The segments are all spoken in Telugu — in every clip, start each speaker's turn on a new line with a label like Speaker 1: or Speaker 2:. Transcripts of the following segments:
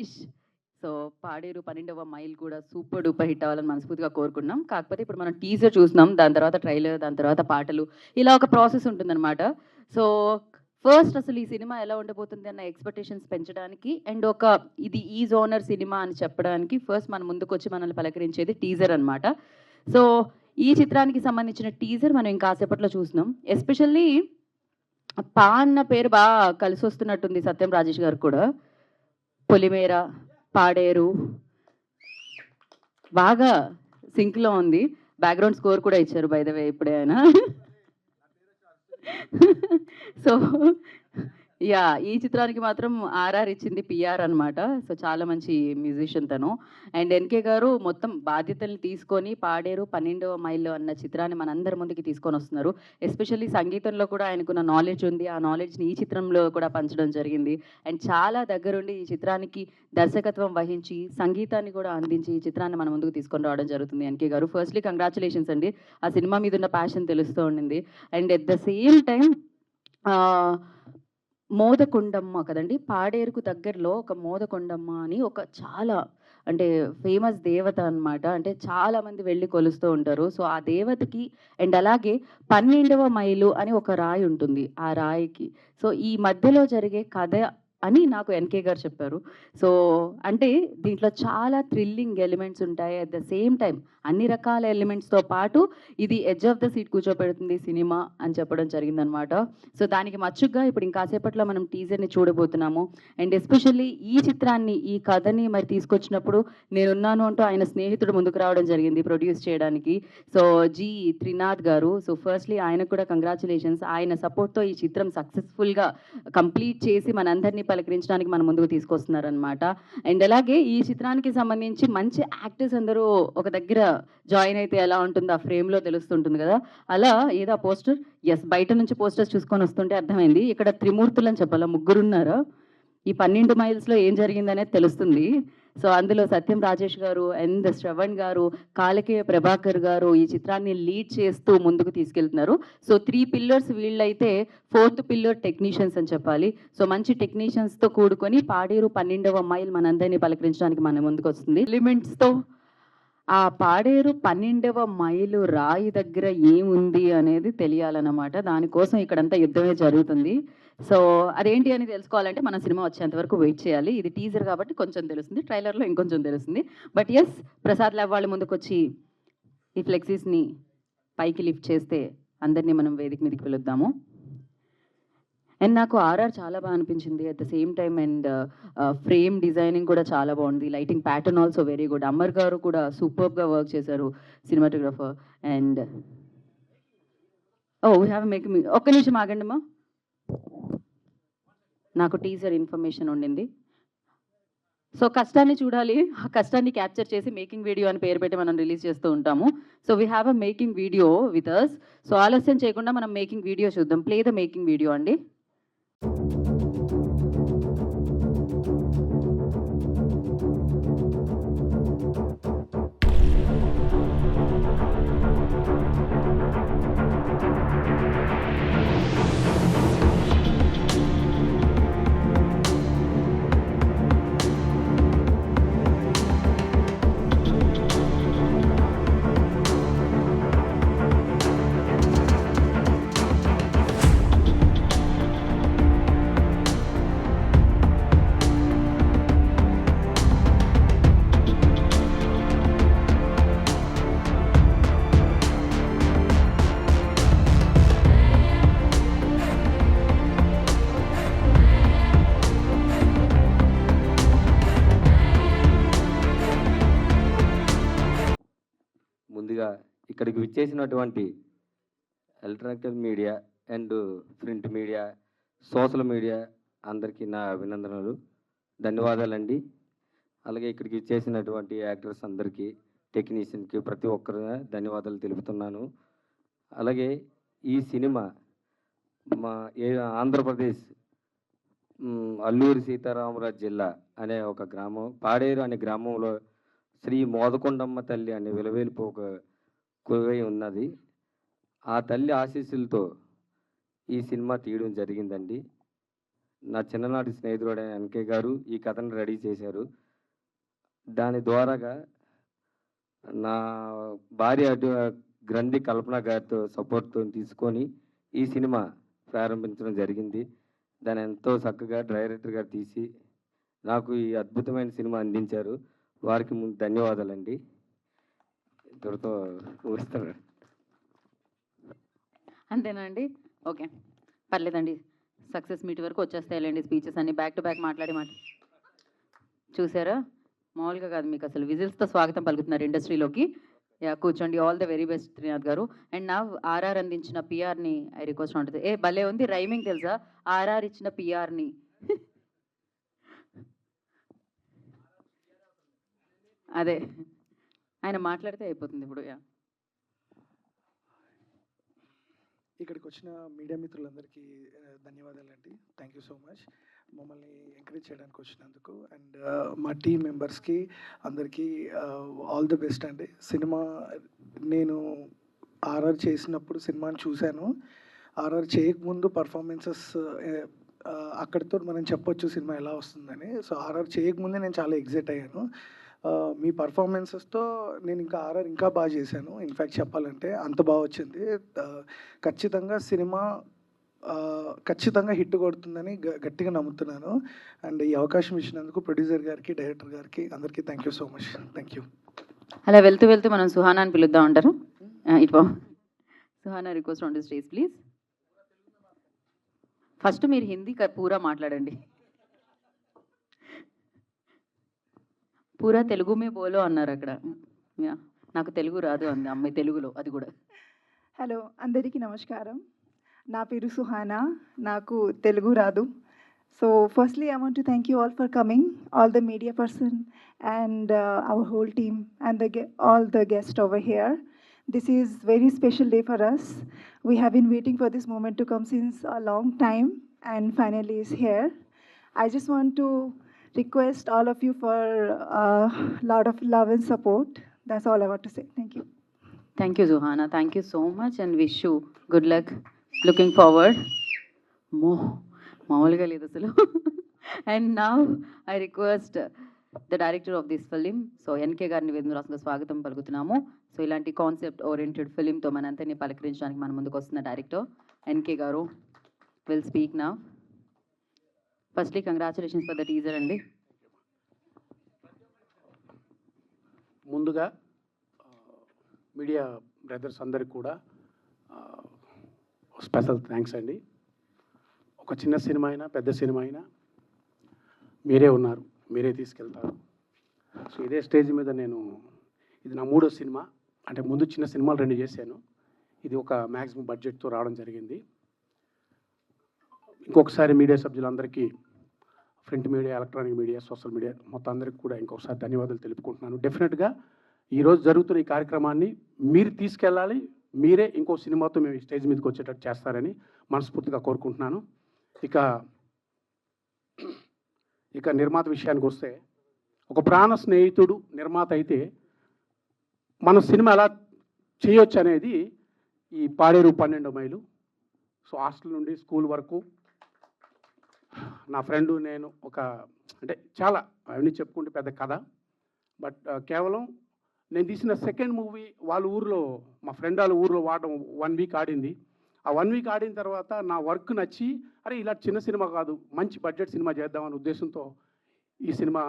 Speaker 1: హరీష్. సో, 'పాడేరు 12వ మైల్' కూడా సూపర్ డూపర్ హిట్ అవ్వాలని మనస్ఫూర్తిగా కోరుకుంటున్నాం. కాకపోతే ఇప్పుడు మనం టీజర్ చూస్తున్నాం. దాని తర్వాత ట్రైలర్, దాని తర్వాత పాటలు ఇలా ఒక ప్రాసెస్ ఉంటుందనమాట. సో, ఫస్ట్ అసలు ఈ సినిమా ఎలా ఉండబోతుంది అన్న ఎక్స్‌పెక్టేషన్స్ పెంచడానికి అండ్ ఇది ఈ జోనర్ సినిమా అని చెప్పడానికి ఫస్ట్ మన ముందుకొచ్చి మనల్ని పలకరించేది టీజర్ అనమాట. సో, ఈ చిత్రానికి సంబంధించిన టీజర్ మనం ఇంకాసేపట్లో చూస్తున్నాం. ఎస్పెషల్లీ అన్న పేరు కలిసొస్తున్నట్టుంది సత్యం రాజేష్ గారికి కూడా. పొలిమేర, పాడేరు బాగా సింక్‌లో ఉంది. బ్యాక్‌గ్రౌండ్ స్కోర్ కూడా ఇచ్చారు బై ద వే ఇప్పుడే ఆయన. సో, ఈ చిత్రానికి మాత్రం ఆర్ఆర్ ఇచ్చింది పీఆర్ అనమాట. సో, చాలా మంచి మ్యూజిషియన్ తను. అండ్ ఎన్‌కే గారు మొత్తం బాధ్యతల్ని తీసుకొని 'పాడేరు 12వ మైలు' అన్న చిత్రాన్ని మనందరి ముందుకి తీసుకొనొస్తున్నారు. ఎస్పెషల్లీ సంగీతంలో కూడా ఆయనకున్న నాలెడ్జ్ ఉంది. ఆ నాలెడ్జ్‌ని ఈ చిత్రంలో కూడా పంచడం జరిగింది. అండ్ చాలా దగ్గరుండి ఈ చిత్రానికి దర్శకత్వం వహించి, సంగీతాన్ని కూడా అందించి ఈ చిత్రాన్ని మన ముందుకు తీసుకొని రావడం జరుగుతుంది ఎన్‌కే గారు. ఫస్ట్‌లీ కంగ్రాచ్యులేషన్స్ అండి. ఆ సినిమా మీదున్న ప్యాషన్ తెలుస్తూ ఉండింది. And at the same time ఆహ్, మోదకొండమ్మ కదండీ! పాడేరుకు దగ్గరలో ఒక మోదకొండమ్మ అని ఒక చాలా అంటే ఫేమస్ దేవత అనమాట. అంటే చాలామంది వెళ్లి కొలుస్తూ ఉంటారు. సో, ఆ దేవతకి అండ్ అలాగే 12వ మైలు అని ఒక రాయి ఉంటుంది. ఆ రాయికి. సో, ఈ మధ్యలో జరిగే కథ అని నాకు ఎన్‌కే గారు చెప్పారు. సో, అంటే దీంట్లో చాలా థ్రిల్లింగ్ ఎలిమెంట్స్ ఉంటాయి. అట్ ద సేమ్ టైమ్ అన్ని రకాల ఎలిమెంట్స్‌తో పాటు ఇది ఎడ్జ్ ఆఫ్ ద సీట్ కూర్చోపెడుతుంది సినిమా అని చెప్పడం జరిగిందనమాట. సో, దానికి మచ్చుగ్గా ఇప్పుడు ఇంకాసేపట్లో మనం టీజర్‌ని చూడబోతున్నాము. అండ్ ఎస్పెషల్లీ ఈ చిత్రాన్ని, ఈ కథని మరి తీసుకొచ్చినప్పుడు నేనున్నాను అంటూ ఆయన స్నేహితుడు ముందుకు రావడం జరిగింది ప్రొడ్యూస్ చేయడానికి. సో, త్రినాథ్ గారు. సో, ఫస్ట్‌లీ ఆయనకు కూడా కంగ్రాచ్యులేషన్స్. ఆయన సపోర్ట్‌తో ఈ చిత్రం సక్సెస్‌ఫుల్‌గా కంప్లీట్ చేసి మనందరినీ పలకరించడానికి మన ముందుకు తీసుకొస్తున్నారనమాట. అండ్ అలాగే ఈ చిత్రానికి సంబంధించి మంచి యాక్టర్స్ అందరూ ఒక దగ్గర జాయిన్ అయితే ఎలా ఉంటుందో ఆ ఫ్రేమ్‌లో తెలుస్తుంటుంది గదా! అలా ఏదా పోస్టర్? యెస్. బయట నుంచి పోస్టర్స్ చూసుకొని వస్తుంటే అర్థమైంది. ఇక్కడ త్రిమూర్తులని చెప్పాలా? ముగ్గురున్నారు. ఈ 12 మైల్స్‌లో ఏం జరిగిందనేది తెలుస్తుంది. సో, అందులో సత్యం రాజేష్ గారు అండ్ శ్రవణ్ గారు, కాలకేయ ప్రభాకర్ గారు ఈ చిత్రాన్ని లీడ్ చేస్తూ ముందుకు తీసుకెళ్తున్నారు. సో, 3 పిల్లర్స్ వీళ్ళైతే, ఫోర్త్ పిల్లర్ టెక్నీషియన్స్ అని చెప్పాలి. సో, మంచి టెక్నీషియన్స్‌తో కూడుకొని పాడేరు 12వ మైల్ మనందరిని పలకరించడానికి మన ముందుకొస్తుంది. ఎలిమెంట్స్‌తో ఆ పాడేరు 12వ మైలు రాయి దగ్గర ఏముంది అనేది తెలియాలన్నమాట. దానికోసం ఇక్కడంతా యుద్ధమే జరుగుతుంది. సో, అదేంటి అని తెలుసుకోవాలంటే మన సినిమా వచ్చేంత వరకు వెయిట్ చేయాలి. ఇది టీజర్ కాబట్టి కొంచెం తెలుస్తుంది. ట్రైలర్‌లో ఇంకొంచెం తెలుస్తుంది. బట్ యెస్, ప్రసాద్ ల్యాబ్ వాళ్ళు ముందుకొచ్చి ఈ ఫ్లెక్సీస్‌ని పైకి లిఫ్ట్ చేస్తే అందరిని మనం వేదిక మీదకి పిలుద్దాము. అండ్ నాకు ఆర్ఆర్ చాలా అనిపించింది. At the same time and frame designing కూడా చాలా బాగుంది. Lighting pattern also very good. Amar గారు కూడా సూపర్బ్‌గా వర్క్ చేశారు cinematographer. And we have making ఒక్క నిమిషం ఆగండమ్మా. నాకు టీజర్ ఇన్ఫర్మేషన్ ఉండింది. సో, కష్టాన్ని చూడాలి. ఆ కష్టాన్ని క్యాప్చర్ చేసి మేకింగ్ వీడియో అని పేరు పెట్టి మనం రిలీజ్ చేస్తూ ఉంటాము. So, we have making video with us. So, ఆలస్యం చేయకుండా మనం మేకింగ్ వీడియో చూద్దాం. ప్లే ద మేకింగ్ వీడియో అండి.
Speaker 2: ముందుగా ఇక్కడికి విచ్చేసినటువంటి electronical media and print media, social media అందరికీ నా అభినందనలు, ధన్యవాదాలండి. అలాగే ఇక్కడికి విచ్చేసినటువంటి యాక్టర్స్ అందరికీ, టెక్నీషియన్కి ప్రతి ఒక్కరు ధన్యవాదాలు తెలుపుతున్నాను. అలాగే ఈ సినిమా మా ఆంధ్రప్రదేశ్ అల్లూరి సీతారామరాజు జిల్లా అనే ఒక గ్రామం, పాడేరు అనే గ్రామంలో శ్రీ మోదకొండమ్మ తల్లి అనే విలవేలిపోక కొలువై ఉన్నది. ఆ తల్లి ఆశీస్సులతో ఈ సినిమా తీయడం జరిగిందండి. నా చిన్ననాటి స్నేహితుడైన ఎన్కే గారు ఈ కథను రెడీ చేశారు. దాని ద్వారాగా నా భార్య గ్రంథి కల్పన గారితో సపోర్ట్‌తో తీసుకొని ఈ సినిమా ప్రారంభించడం జరిగింది. దాన్ని ఎంతో చక్కగా డైరెక్టర్ గారు తీసి నాకు ఈ అద్భుతమైన సినిమా అందించారు. వారికి ముందు ధన్యవాదాలండి. ఇంతటితో ముగిస్తున్నాను.
Speaker 1: అంతేనా అండి? ఓకే. పర్లేదండి. సక్సెస్ మీట్ వరకు వచ్చేస్తాయిలెండి స్పీచెస్ అన్నీ బ్యాక్ టు బ్యాక్ మాట్లాడి చూసారా? మామూలుగా కాదు, మీకు అసలు విజిల్స్‌తో స్వాగతం పలుకుతున్నారు ఇండస్ట్రీలోకి. యాహ్! కూర్చోండి. All the very best Trinath garu. And now RR అందించిన పిఆర్‌ని I request on to the భలే ఉంది రైమింగ్ తెలుసా? ఆర్ఆర్ ఇచ్చిన పిఆర్‌ని. అదే. ఆయన మాట్లాడితే అయిపోతుంది ఇప్పుడు. యాహ్!
Speaker 3: ఇక్కడికి వచ్చిన మీడియా మిత్రులందరికీ ధన్యవాదాలండి. థ్యాంక్ యూ సో మచ్ మమ్మల్ని ఎంకరేజ్ చేయడానికి వచ్చినందుకు. అండ్ మా టీం మెంబర్స్కి అందరికీ ఆల్ ది బెస్ట్ అండి. సినిమా నేను ఆర్ఆర్ చేసినప్పుడు సినిమాని చూశాను. ఆర్ఆర్ చేయకముందు పర్ఫార్మెన్సెస్ అక్కడితో మనం చెప్పొచ్చు సినిమా ఎలా వస్తుందని. సో ఆర్ఆర్ చేయకముందే నేను చాలా ఎగ్జైట్ అయ్యాను. మీ పర్ఫార్మెన్సెస్తో నేను ఇంకా ఆర్ఆర్ ఇంకా బాగా చేశాను. ఇన్ఫ్యాక్ట్ చెప్పాలంటే అంత బాగా వచ్చింది. ఖచ్చితంగా సినిమా ఖచ్చితంగా హిట్ కొడుతుందని గట్టిగా నమ్ముతున్నాను. అండ్ ఈ అవకాశం ఇచ్చినందుకు ప్రొడ్యూసర్ గారికి, డైరెక్టర్ గారికి అందరికీ thank you so much. Thank you.
Speaker 1: అలా వెళ్తూ వెళ్తూ మనం సుహానాని పిలుద్దాం అంటారు. ఇటు Suhana request on the stage please. First మీరు హిందీ పూరా మాట్లాడండి. పూరా తెలుగు మే బోలో అన్నారు అక్కడ. యాహ్! నాకు తెలుగు రాదు అంది అమ్మాయి తెలుగులో అది కూడా.
Speaker 4: హలో, అందరికీ నమస్కారం. నా పేరు సుహానా. నాకు తెలుగు రాదు. So firstly I want to thank you all for coming, all the media person and our whole team and all the guests over here. This is very special day for us. We have been waiting for this moment to come since a long time and finally is here. I just want to request all of you for a lot of love and support. That's all I want to say. Thank you.
Speaker 1: Thank you Suhana. Thank you so much and wish you good luck. Looking forward. మామూలుగా లేదు అసలు. And now I request the director of this film, so NK గారిని వేదనరాసంగా స్వాగతం పలుకుతున్నాము. సో ఇలాంటి కాన్సెప్ట్ ఓరియంటెడ్ ఫిలింతో మనందరినీ పలకరించడానికి మన ముందుకు వస్తున్న డైరెక్టర్ ఎన్కే గారు will speak now. Firstly congratulations for the teaser అండి.
Speaker 5: ముందుగా మీడియా బ్రదర్స్ అందరికి కూడా స్పెషల్ థ్యాంక్స్ అండి. ఒక చిన్న సినిమా అయినా పెద్ద సినిమా అయినా మీరే ఉన్నారు, మీరే తీసుకెళ్తారు. సో ఇదే స్టేజ్ మీద ఇది నా 3వ సినిమా. అంటే ముందు చిన్న సినిమాలు 2 చేశాను. ఇది ఒక మ్యాక్సిమం బడ్జెట్తో రావడం జరిగింది. ఇంకొకసారి మీడియా సభ్యులందరికీ, print media, electronic media, social media మొత్తం అందరికీ కూడా ఇంకొకసారి ధన్యవాదాలు తెలుపుకుంటున్నాను. డెఫినెట్గా ఈరోజు జరుగుతున్న ఈ కార్యక్రమాన్ని మీరు తీసుకెళ్ళాలి. మీరే ఇంకో సినిమాతో మేము ఈ స్టేజ్ మీదకి వచ్చేటట్టు చేస్తారని మనస్ఫూర్తిగా కోరుకుంటున్నాను. ఇక నిర్మాత విషయానికి వస్తే, ఒక ప్రాణ స్నేహితుడు నిర్మాత అయితే మన సినిమా ఎలా చేయొచ్చు అనేది ఈ పాడేరు 12 మైలు. సో హాస్టల్ నుండి స్కూల్ వరకు నా ఫ్రెండు నేను అంటే చాలా అవన్నీ చెప్పుకుంటే పెద్ద కథ. బట్ కేవలం నేను తీసిన సెకండ్ మూవీ వాళ్ళ ఊర్లో, మా ఫ్రెండ్ వాళ్ళ ఊర్లో వాడడం 1 వీక్ ఆడింది. ఆ 1 వీక్ ఆడిన తర్వాత నా వర్క్ నచ్చి, అరే ఇలా చిన్న సినిమా కాదు, మంచి బడ్జెట్ సినిమా చేద్దామనే ఉద్దేశంతో ఈ సినిమా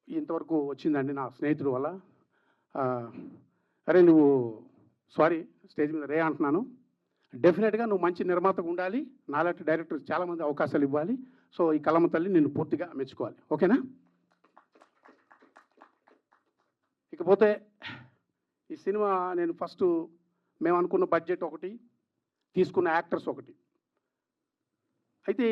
Speaker 5: ఇంతవరకు వచ్చిందండి నా స్నేహితుడు వల్ల. అరే నువ్వు సారీ స్టేజ్ మీద రే అంటున్నాను. డెఫినెట్గా నువ్వు మంచి నిర్మాతగా ఉండాలి. నాలాంటి డైరెక్టర్ చాలామంది అవకాశాలు ఇవ్వాలి. సో ఈ కలమ తల్లి నిన్ను పూర్తిగా మెచ్చుకోవాలి. ఓకేనా? ఇకపోతే ఈ సినిమా నేను ఫస్ట్ మేము అనుకున్న బడ్జెట్ ఒకటి, తీసుకున్న యాక్టర్స్ ఒకటి. అయితే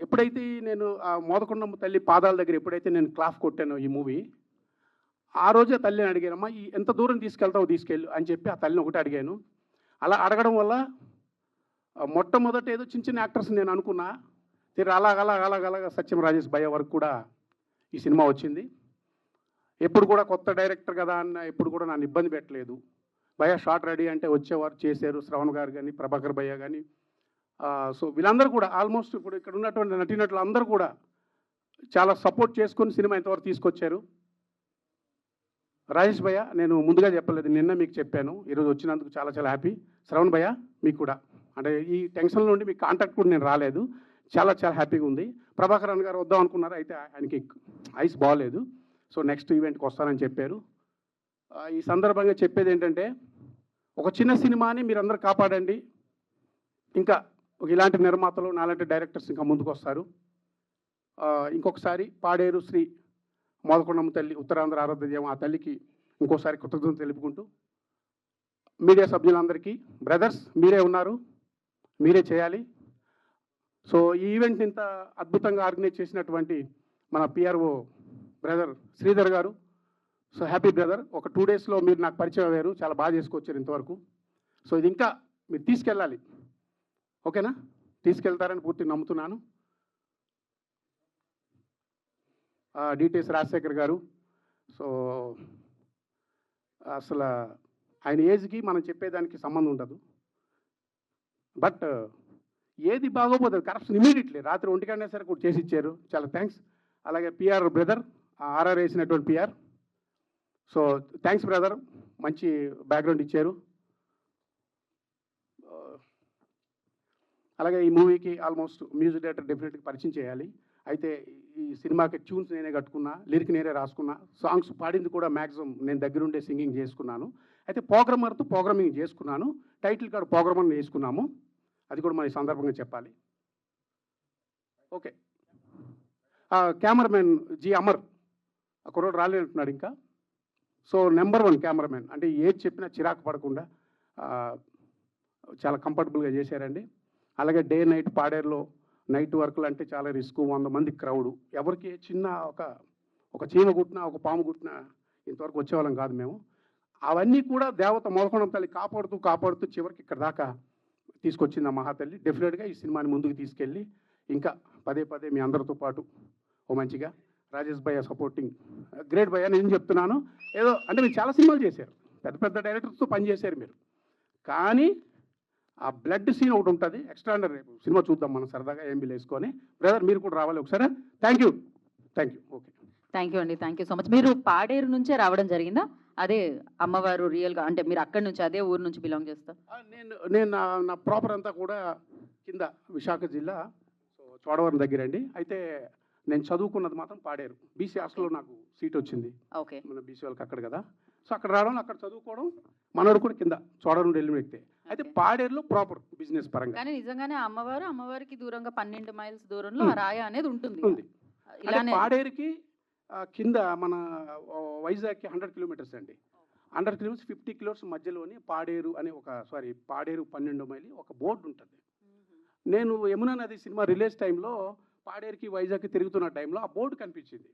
Speaker 5: ఎప్పుడైతే నేను ఆ మోదకొండమ్మ తల్లి పాదాల దగ్గర ఎప్పుడైతే నేను క్లాప్ కొట్టానో ఈ మూవీ, ఆ రోజే తల్లిని అడిగానమ్మా, ఎంత దూరం తీసుకెళ్తావు తీసుకెళ్ళు అని చెప్పి ఆ తల్లిని ఒకటి అడిగాను. అలా అడగడం వల్ల మొట్టమొదట ఏదో చిన్న చిన్న యాక్టర్స్ నేను అనుకున్నా, తీరా అలాగ సత్యం రాజేష్ భయ్య వరకు కూడా ఈ సినిమా వచ్చింది. ఎప్పుడు కూడా కొత్త డైరెక్టర్ కదా అన్న ఎప్పుడు కూడా నన్ను ఇబ్బంది పెట్టలేదు. భయ్య షార్ట్ రెడీ అంటే వచ్చేవారు, చేశారు. శ్రవణ్ గారు కానీ, ప్రభాకర్ భయ్య కానీ, సో వీళ్ళందరూ కూడా ఆల్మోస్ట్ ఇప్పుడు ఇక్కడ ఉన్నటువంటి నటీనటులు అందరూ కూడా చాలా సపోర్ట్ చేసుకొని సినిమా ఇంతవరకు తీసుకొచ్చారు. రాజేష్ భయ్య, నేను ముందుగా చెప్పలేదు, నిన్న మీకు చెప్పాను. ఈరోజు వచ్చినందుకు చాలా చాలా హ్యాపీ. శ్రవణ్ భయ్య, మీకు కూడా అంటే ఈ టెన్షన్ నుండి మీకు కాంటాక్ట్ కూడా నేను రాలేదు. చాలా చాలా హ్యాపీగా ఉంది. ప్రభాకరన్ గారు వద్దాం అనుకున్నారు, అయితే ఆయనకి ఐస్ బాగలేదు. సో నెక్స్ట్ ఈవెంట్కి వస్తానని చెప్పారు. ఈ సందర్భంగా చెప్పేది ఏంటంటే, ఒక చిన్న సినిమాని మీరందరూ కాపాడండి. ఇంకా ఇలాంటి నిర్మాతలు, నాలాంటి డైరెక్టర్స్ ఇంకా ముందుకు వస్తారు. ఇంకొకసారి పాడేరు శ్రీ మోదకొండమ్మ తల్లి, ఉత్తరాంధ్ర ఆరాధ్యం ఆ తల్లికి ఇంకోసారి కృతజ్ఞతలు తెలుపుకుంటూ, మీడియా సభ్యులందరికీ, బ్రదర్స్ మీరే ఉన్నారు, మీరే చేయాలి. సో ఈ ఈవెంట్ ఇంత అద్భుతంగా ఆర్గనైజ్ చేసినటువంటి మన పిఆర్ఓ బ్రదర్ శ్రీధర్ గారు, సో హ్యాపీ బ్రదర్. ఒక 2 డేస్లో మీరు నాకు పరిచయం అయ్యారు, చాలా బాగా చేసుకొచ్చారు ఇంతవరకు. సో ఇది ఇంకా మీరు తీసుకెళ్ళాలి, ఓకేనా? తీసుకెళ్తారని పూర్తిగా నమ్ముతున్నాను. డిటిఎస్ రాజశేఖర్ గారు, సో అసలు ఆయన ఏజ్కి మనం చెప్పేదానికి సంబంధం ఉండదు. బట్ ఏది బాగోపోతుంది, కరప్షన్ ఇమీడియట్లీ రాత్రి 1 గంటనే సరే కూడా చేసి ఇచ్చారు. చాలా థ్యాంక్స్. అలాగే పిఆర్ బ్రదర్, ఆర్ఆర్ వేసినటువంటి పిఆర్, సో థ్యాంక్స్ బ్రదర్, మంచి బ్యాక్గ్రౌండ్ ఇచ్చారు. అలాగే ఈ మూవీకి ఆల్మోస్ట్ మ్యూజిక్ డైరెక్టర్ డెఫినెట్గా పరిచయం చేయాలి. అయితే ఈ సినిమాకి ట్యూన్స్ నేనే కట్టుకున్నా, లిరిక్ నేనే రాసుకున్నా, సాంగ్స్ పాడింది కూడా మ్యాక్సిమం నేను దగ్గరుండే సింగింగ్ చేసుకున్నాను. అయితే ప్రోగ్రామర్తో ప్రోగ్రామింగ్ చేసుకున్నాను, టైటిల్ కార్డు ప్రోగ్రామర్ వేసుకున్నాము, అది కూడా మన ఈ సందర్భంగా చెప్పాలి. ఓకే, కెమెరామెన్ జి అమర్, ఆ కుర్రోడు రాలేనంటున్నాడు ఇంకా. సో నెంబర్ 1 కెమెరామెన్, అంటే ఏది చెప్పినా చిరాకు పడకుండా చాలా కంఫర్టబుల్గా చేశారండి. అలాగే డే నైట్ పాడేరులో నైట్ వర్క్లు అంటే చాలా రిస్క్, 100 మంది క్రౌడు, ఎవరికి చిన్న ఒక చీమ కుట్టినా, ఒక పాము కుట్టినా ఇంతవరకు వచ్చేవాళ్ళం కాదు మేము. అవన్నీ కూడా దేవత మోదకొండమ్మ తల్లి కాపాడుతూ చివరికి ఇక్కడ దాకా తీసుకొచ్చింది ఆ మహాతల్లి. డెఫినెట్గా ఈ సినిమాని ముందుకు తీసుకెళ్ళి ఇంకా పదే మీ అందరితో పాటు ఓ మంచిగా రాజేష్ భయ్య సపోర్టింగ్ గ్రేట్ భయ్య. నేను చెప్తున్నాను, ఏదో అంటే మీరు చాలా సినిమాలు చేశారు, పెద్ద డైరెక్టర్స్తో పనిచేశారు మీరు, కానీ ఆ బ్లడ్ సీన్ ఒకటి ఉంటుంది ఎక్స్ట్రాడనరీ. రేపు సినిమా చూద్దాం మనం సరదాగా ఎంబీలు వేసుకొని. బ్రదర్ మీరు కూడా రావాలి ఒకసారి. Thank you. Okay,
Speaker 1: thank you అండి, థ్యాంక్ యూ సో మచ్. మీరు పాడేరు నుంచే రావడం జరిగిందా? అదే అమ్మవారు రియల్గా అంటే మీరు అక్కడి నుంచి అదే ఊరు నుంచి బిలాంగ్ చేస్తా?
Speaker 5: నేను నా ప్రాపర్ అంతా కూడా కింద విశాఖ జిల్లా, సో చోడవరం దగ్గర అండి. అయితే నేను చదువుకున్నది మాత్రం పాడేరు, బీసీ హాస్టల్లో నాకు సీట్ వచ్చింది.
Speaker 1: ఓకే,
Speaker 5: మన బీసీ వాళ్ళకి అక్కడ కదా, సో అక్కడ రావడం, అక్కడ చదువుకోవడం, మనోడు కూడా కింద చోడవరం ఢిల్లీ ఎక్కితే. అయితే పాడేరులో ప్రాపర్ బిజినెస్ పరంగా.
Speaker 1: కానీ నిజంగానే అమ్మవారికి దూరంగా 12 మైల్స్ దూరంలో ఆ రాయ అనేది ఉంటుంది.
Speaker 5: ఇలానే పాడేరుకి కింద మన వైజాగ్కి 100 కిలోమీటర్స్ అండి. 100 కిలోమీటర్స్ 50 కిలోమీటర్స్ మధ్యలోని పాడేరు అనే పాడేరు 12 మైలు ఒక బోర్డు ఉంటుంది. నేను యమునా నది సినిమా రిలీజ్ టైంలో పాడేరుకి వైజాగ్కి తిరుగుతున్న టైంలో ఆ బోర్డు కనిపించింది.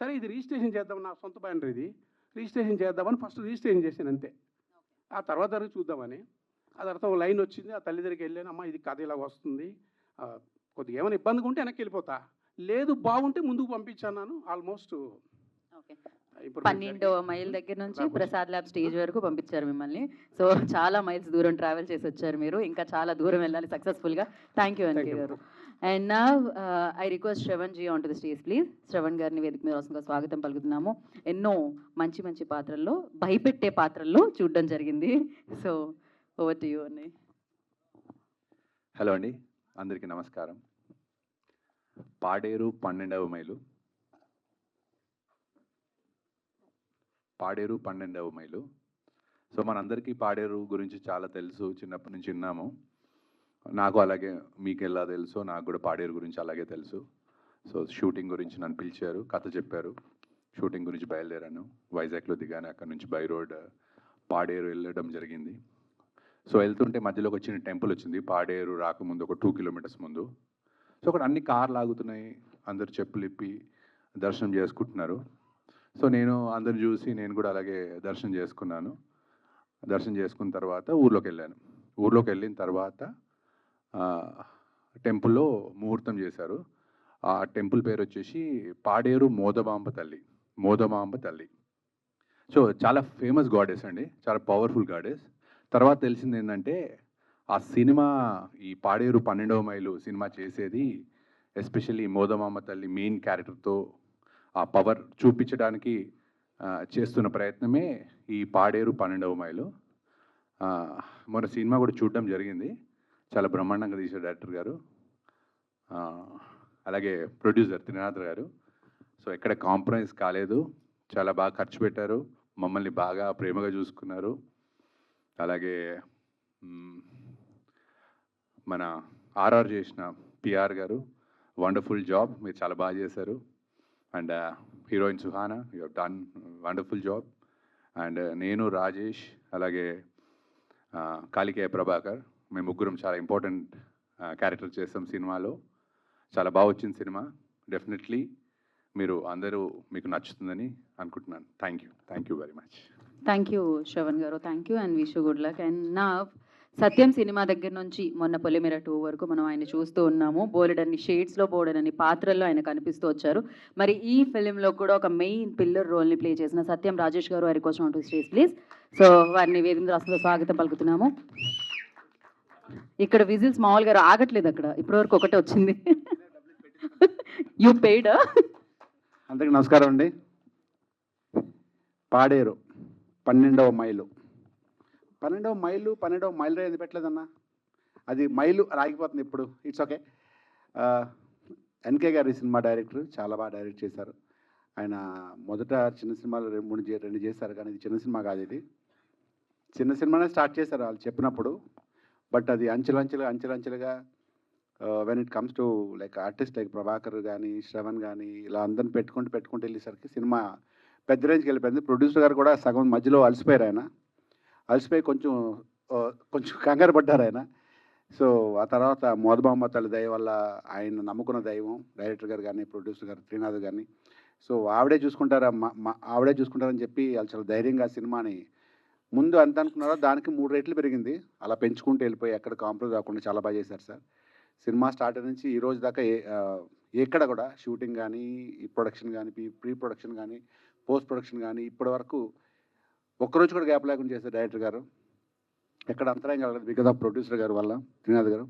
Speaker 5: సరే ఇది రిజిస్ట్రేషన్ చేద్దాం, నా సొంత బ్యానర్ ఇది, రిజిస్ట్రేషన్ చేద్దామని ఫస్ట్ రిజిస్ట్రేషన్ చేశాను అంతే. ఆ తర్వాత చూద్దామని, ఆ తర్వాత ఒక లైన్ వచ్చింది, ఆ తల్లి దగ్గరికి వెళ్ళాను, అమ్మ ఇది కథ ఇలా వస్తుంది, కొద్దిగా ఏమైనా ఇబ్బందిగా ఉంటే వెనక్కి వెళ్ళిపోతా, లేదు బాగుంటే ముందుకు పంపించాను. ఆల్మోస్ట్
Speaker 1: 12 మైల్ దగ్గర నుంచి ప్రసాద్ ల్యాబ్ స్టేజ్ వరకు పంపించారు మిమ్మల్ని. సో చాలా మైల్స్ దూరం ట్రావెల్ చేసి వచ్చారు మీరు, ఇంకా చాలా దూరం వెళ్ళాలి సక్సెస్ఫుల్గా. థ్యాంక్ యూ ఎన్కే గారు. అండ్ నా I request Shravan ji on to the stage please. Shravan గారిని వేదిక మీద వస్తుందిగా స్వాగతం పలుకుతున్నాము. ఎన్నో మంచి పాత్రల్లో, భయపెట్టే పాత్రల్లో చూడడం జరిగింది. సో ఓవర్ టు యూ అన్నయ్య.
Speaker 6: హలో అండి, అందరికీ నమస్కారం. పాడేరు 12వ మైలు, పాడేరు 12వ మైలు. సో మనందరికీ పాడేరు గురించి చాలా తెలుసు, చిన్నప్పటి నుంచి విన్నాము. నాకు అలాగే మీకు ఎలా తెలుసో నాకు కూడా పాడేరు గురించి అలాగే తెలుసు. సో షూటింగ్ గురించి నన్ను పిలిచారు, కథ చెప్పారు, షూటింగ్ గురించి బయలుదేరాను. వైజాగ్లో దిగాను, అక్కడ నుంచి బై రోడ్ పాడేరు వెళ్ళడం జరిగింది. సో వెళ్తుంటే మధ్యలో ఒక చిన్న టెంపుల్ వచ్చింది, పాడేరు రాకముందు ఒక 2 కిలోమీటర్స్ ముందు. సో అక్కడ అన్ని కార్లు ఆగుతున్నాయి, అందరు చెప్పులు ఇప్పి దర్శనం చేసుకుంటున్నారు. సో నేను అందరిని చూసి నేను కూడా అలాగే దర్శనం చేసుకున్నాను. దర్శనం చేసుకున్న తర్వాత ఊర్లోకి వెళ్ళాను. ఊర్లోకి వెళ్ళిన తర్వాత టెంపుల్లో ముహూర్తం చేశారు. ఆ టెంపుల్ పేరు వచ్చేసి పాడేరు మోదమాంబ తల్లి. సో చాలా ఫేమస్ గాడెస్ అండి, చాలా పవర్ఫుల్ గాడెస్. తర్వాత తెలిసింది ఏంటంటే ఆ సినిమా ఈ పాడేరు 12వ మైలు సినిమా చేసేది ఎస్పెషల్లీ మోదమామ తల్లి మెయిన్ క్యారెక్టర్తో ఆ పవర్ చూపించడానికి చేస్తున్న ప్రయత్నమే ఈ పాడేరు 12వ మైలు. మన సినిమా కూడా చూడడం జరిగింది. చాలా బ్రహ్మాండంగా తీశారు డైరెక్టర్ గారు, అలాగే ప్రొడ్యూసర్ త్రినాథ్ గారు. సో ఎక్కడ కాంప్రమైజ్ కాలేదు, చాలా బాగా ఖర్చు పెట్టారు, మమ్మల్ని బాగా ప్రేమగా చూసుకున్నారు. అలాగే మన ఆర్ఆర్ చేసిన పిఆర్ గారు వండర్ఫుల్ జాబ్, మీరు చాలా బాగా చేశారు. And heroine Suhana, you have done wonderful job. And నేను, రాజేష్, అలాగే కాళికేయ ప్రభాకర్, మేము ముగ్గురం చాలా ఇంపార్టెంట్ క్యారెక్టర్ చేస్తాం సినిమాలో. చాలా బాగా వచ్చింది సినిమా. డెఫినెట్లీ మీరు అందరూ మీకు నచ్చుతుందని అనుకుంటున్నాను. Thank you very much.
Speaker 1: Thank you Shravan garu, thank you and wish good luck. And నా సత్యం సినిమా దగ్గర నుంచి మొన్న పొలిమేర 2 వరకు మనం ఆయన చూస్తూ ఉన్నాము. బోలెడన్ని షేడ్స్లో, బోలెడన్ని పాత్రల్లో ఆయన కనిపిస్తూ వచ్చారు. మరి ఈ ఫిలింలో కూడా ఒక మెయిన్ పిల్లర్ రోల్ని ప్లే చేసిన సత్యం రాజేష్ గారు వారి కోసం టు స్టేజ్ ప్లీజ్. సో వారిని వేదిక రాష్ట్రంలో స్వాగతం పలుకుతున్నాము. ఇక్కడ విజిల్స్ మామూలుగా ఆగట్లేదు, అక్కడ ఇప్పటివరకు ఒకటే వచ్చింది. యూ పెయిడా?
Speaker 7: అందరికీ నమస్కారం అండి. పాడేరు 12వ మైలు 12వ మైలు రే ఎందుకు పెట్టలేదన్నా? అది మైలు రాగిపోతుంది ఇప్పుడు. It's okay. ఎన్కే గారు ఈ సినిమా డైరెక్టర్, చాలా బాగా డైరెక్ట్ చేశారు. ఆయన మొదట చిన్న సినిమాలు 2 చేశారు, కానీ ఇది చిన్న సినిమా కాదు. ఇది చిన్న సినిమానే స్టార్ట్ చేశారు వాళ్ళు చెప్పినప్పుడు. బట్ అది అంచెలంచెలుగా when it comes to like artist like Prabhakar కానీ, శ్రవణ్ కానీ, ఇలా అందరిని పెట్టుకుంటూ వెళ్ళేసరికి సినిమా పెద్ద రేంజ్కి వెళ్ళిపోయింది. ప్రొడ్యూసర్ గారు కూడా సగం మధ్యలో అలసిపోయారు. ఆయన అలసిపోయి కొంచెం కంగారు పడ్డారు ఆయన. సో ఆ తర్వాత మోదబామ్మ తల్లి దయ వల్ల ఆయన నమ్ముకున్న దైవం డైరెక్టర్ గారు కానీ, ప్రొడ్యూసర్ గారు త్రినాథ్ కానీ, సో ఆవిడే చూసుకుంటారని చెప్పి వాళ్ళు చాలా ధైర్యంగా సినిమాని ముందు ఎంత అనుకున్నారో దానికి 3 రెట్లు పెరిగింది. అలా పెంచుకుంటూ వెళ్ళిపోయి ఎక్కడ కాంప్రమైజ్ అవ్వకుండా చాలా బాగా చేశారు సార్. సినిమా స్టార్ట్ నుంచి ఈ రోజు దాకా ఎక్కడ కూడా షూటింగ్ కానీ, ఈ ప్రొడక్షన్ కానీ, ప్రీ ప్రొడక్షన్ కానీ, పోస్ట్ ప్రొడక్షన్ కానీ ఇప్పటి వరకు ఒక్కరోజు కూడా గ్యాప్ లేకుండా చేశారు డైరెక్టర్ గారు. ఎక్కడ అంతరాయం కలగదు బికాజ్ ఆఫ్ ప్రొడ్యూసర్ గారు వల్ల, త్రినాథ్ గారు.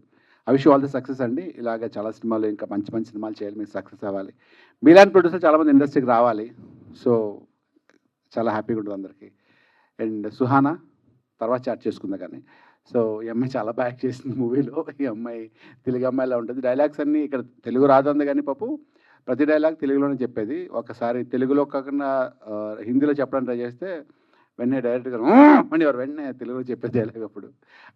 Speaker 7: I wish all the success అండి. ఇలాగే చాలా సినిమాలు, ఇంకా మంచి సినిమాలు చేయాలి, మీరు సక్సెస్ అవ్వాలి. మీలాంటి ప్రొడ్యూసర్ చాలామంది ఇండస్ట్రీకి రావాలి. సో చాలా హ్యాపీగా ఉంటుంది అందరికీ. అండ్ సుహానా తర్వాత చాట్ చేసుకుందా కానీ, సో ఈ అమ్మాయి చాలా బాగా యాక్ట్ చేసింది మూవీలో. ఈ అమ్మాయి తెలుగు అమ్మాయిలా ఉంటుంది. డైలాగ్స్ అన్నీ ఇక్కడ తెలుగు రాదంది కానీ పాపు ప్రతి డైలాగ్ తెలుగులోనే చెప్పేది. ఒకసారి తెలుగులో కాకుండా హిందీలో చెప్పడానికి ట్రై చేస్తే వెంటనే డైరెక్టర్ గారు అనేవారు, వెంటనే తెలుగులో చెప్పే డైలాగ్. అప్పుడు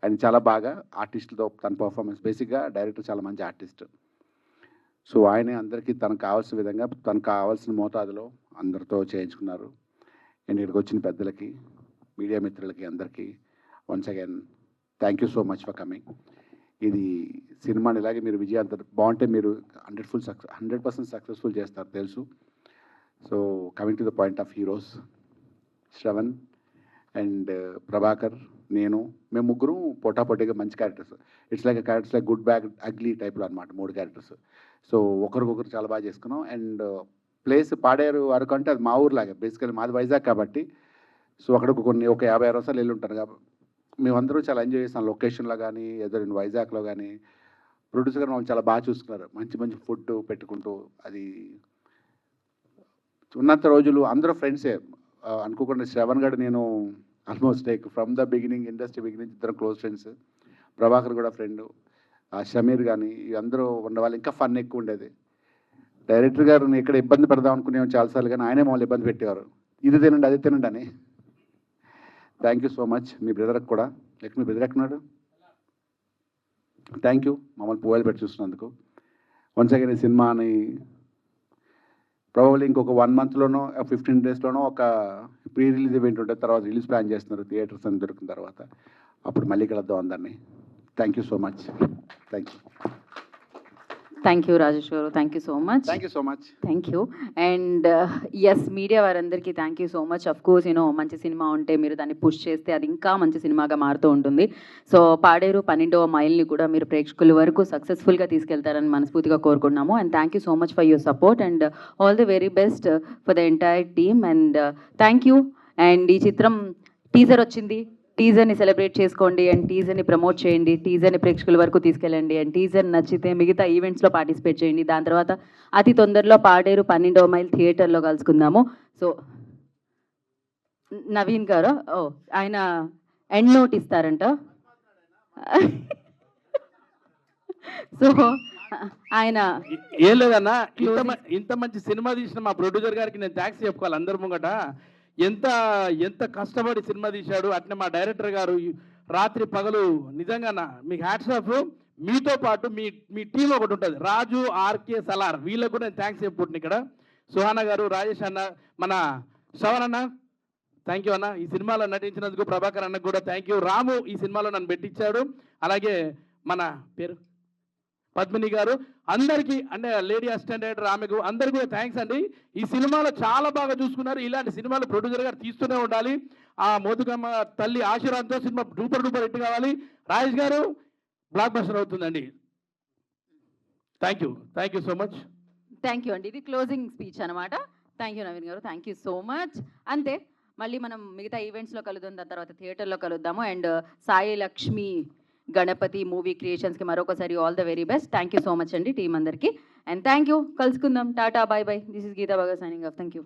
Speaker 7: ఆయన చాలా బాగా ఆర్టిస్టులతో తన పర్ఫార్మెన్స్, బేసిక్గా డైరెక్టర్ చాలా మంచి ఆర్టిస్ట్. సో ఆయనే అందరికీ తనకు కావాల్సిన విధంగా, తనకు కావాల్సిన మోతాదులో అందరితో చేయించుకున్నారు. అండ్ ఇక్కడికి వచ్చిన పెద్దలకి, మీడియా మిత్రులకి అందరికీ once again thank you so much for coming. ఇది సినిమాని ఇలాగే మీరు విజయవంతం బాగుంటే మీరు 100% సక్సెస్ఫుల్ చేస్తారు తెలుసు. So coming to the point of heroes, Shravan and Prabhakar, మేము ముగ్గురు పోటాపోటీగా మంచి characters. It's like characters like good bad ugly టైప్లో అనమాట, 3 క్యారెక్టర్స్. సో ఒకరికొకరు చాలా బాగా చేసుకున్నాం. అండ్ ప్లేస్ పాడేరు వరకు అంటే అది మా ఊర్లాగా, బేసికలీ మాది వైజాగ్ కాబట్టి. సో అక్కడికి ఒక 50-60 సార్లు వెళ్ళి ఉంటారు కాబట్టి మేమందరూ చాలా ఎంజాయ్ చేసాం. లొకేషన్లో కానీ, ఏదో వైజాగ్లో కానీ ప్రొడ్యూసర్ గారు వాళ్ళు చాలా బాగా చూసుకున్నారు. మంచి ఫుడ్ పెట్టుకుంటూ, అది ఉన్నంత రోజులు అందరూ ఫ్రెండ్సే. అనుకోకుండా శ్రవణ్ గారు నేను almost like from the beginning, industry beginning ఇద్దరు క్లోజ్ ఫ్రెండ్స్. ప్రభాకర్ కూడా ఫ్రెండ్, షమీర్ కానీ, అందరూ ఉండేవాళ్ళు. ఇంకా ఫన్ ఎక్కువ ఉండేది. డైరెక్టర్ గారు ఇక్కడ ఇబ్బంది పెడదాం అనుకునేవాం చాలాసార్లు, కానీ ఆయనే మమ్మల్ని ఇబ్బంది పెట్టేవారు, ఇది తినండి అది తినండి అని. Thank you so much. మీ బ్రదర్కి కూడా, మీ బ్రదర్ ఎక్కడున్నాడు? థ్యాంక్ యూ మమ్మల్ని పోవాలి పెట్టి చూస్తున్నందుకు. వన్స్ అగైన్ ఈ సినిమాని ప్రాబబ్లీ ఇంకొక 1 మంత్లోనో 15 డేస్లోనో ఒక ప్రీ రిలీజ్ ఈవెంట్ ఉంటుంది. తర్వాత రిలీజ్ ప్లాన్ చేస్తున్నారు థియేటర్స్ అని దొరికిన తర్వాత. అప్పుడు మళ్ళీ కలుద్దాం అందరినీ. Thank you so much. Thank you.
Speaker 1: Thank you Rajesh garu, thank you so much.
Speaker 7: Thank you so much.
Speaker 1: Thank you. And yes, media వారందరికీ thank you so much. Of course మంచి సినిమా ఉంటే మీరు దాన్ని పుష్ చేస్తే అది ఇంకా మంచి సినిమాగా మారుతూ ఉంటుంది. సో పాడేరు 12వ మైల్ని కూడా మీరు ప్రేక్షకుల వరకు సక్సెస్ఫుల్గా తీసుకెళ్తారని మనస్ఫూర్తిగా కోరుకుంటున్నాము. And thank you so much for your support and all the very best for the entire team. And thank you. And ఈ చిత్రం టీజర్ వచ్చింది, టీజర్ని సెలబ్రేట్ చేసుకోండి అండ్ టీజర్ని ప్రమోట్ చేయండి, టీజర్ని ప్రేక్షకుల వరకు తీసుకెళ్ళండి అండ్ టీజర్ నచ్చితే మిగతా ఈవెంట్స్లో పార్టిసిపేట్ చేయండి. దాని తర్వాత అతి తొందరలో పాడేరు 12వ మైల్ థియేటర్లో కలుసుకుందాము. సో నవీన్ గారు ఆయన ఎండ్ నోట్ ఇస్తారంట. సో ఆయన
Speaker 5: ఏం లేదన్నా, ఇంత మంచి సినిమా తీసిన మా ప్రొడ్యూసర్ గారికి నేను థ్యాంక్స్ చెప్పుకోవాలి అందరి ముంగట. ఎంత ఎంత కష్టపడి సినిమా తీశాడు. అట్నే మా డైరెక్టర్ గారు రాత్రి పగలు నిజంగా మీకు హ్యాట్స్ ఆఫ్. మీతో పాటు మీ టీం ఒకటి ఉంటుంది, రాజు, ఆర్కే, సలార్, వీళ్ళకు కూడా నేను థ్యాంక్స్ చెప్పుకుంటున్నాను ఇక్కడ. సుహానా గారు, రాజేష్ అన్న, మన శ్రవణ్ అన్న థ్యాంక్ యూ అన్న. ఈ సినిమాలో నటించినందుకు ప్రభాకర్ అన్నకు కూడా థ్యాంక్ యూ. రాము ఈ సినిమాలో నన్ను పెట్టించాడు. అలాగే మన పేరు పద్మిని గారు, అందరికీ అంటే లేడీ అసిస్టెంట్ డైరెక్టర్ ఆమెకు అందరికీ కూడా థ్యాంక్స్ అండి. ఈ సినిమాలో చాలా బాగా చూసుకున్నారు. ఇలాంటి సినిమాలు ప్రొడ్యూసర్ గారు తీస్తూనే ఉండాలి. ఆ మోతుకమ్మ తల్లి ఆశీర్వాదంతో సినిమా డూపర్ హిట్ కావాలి. రాజేష్ గారు బ్లాక్ బస్టర్ అవుతుందండి. Thank you so much.
Speaker 1: Thank you అండి. ఇది క్లోజింగ్ స్పీచ్ అనమాట. థ్యాంక్ యూ నవీన్ గారు, థ్యాంక్ యూ సో మచ్. అంతే, మళ్ళీ మనం మిగతా ఈవెంట్స్లో కలుద్దాం, దాని తర్వాత థియేటర్లో కలుద్దాము. అండ్ సాయి లక్ష్మి గణపతి మూవీ క్రియేషన్స్కి మరొకసారి all the very best. Thank you so much అండి టీం అందరికీ. And thank you. కలుసుకుందాం. Tata, bye bye. This is Geetha బాగా సైనింగ్ ఆఫ్. Thank you.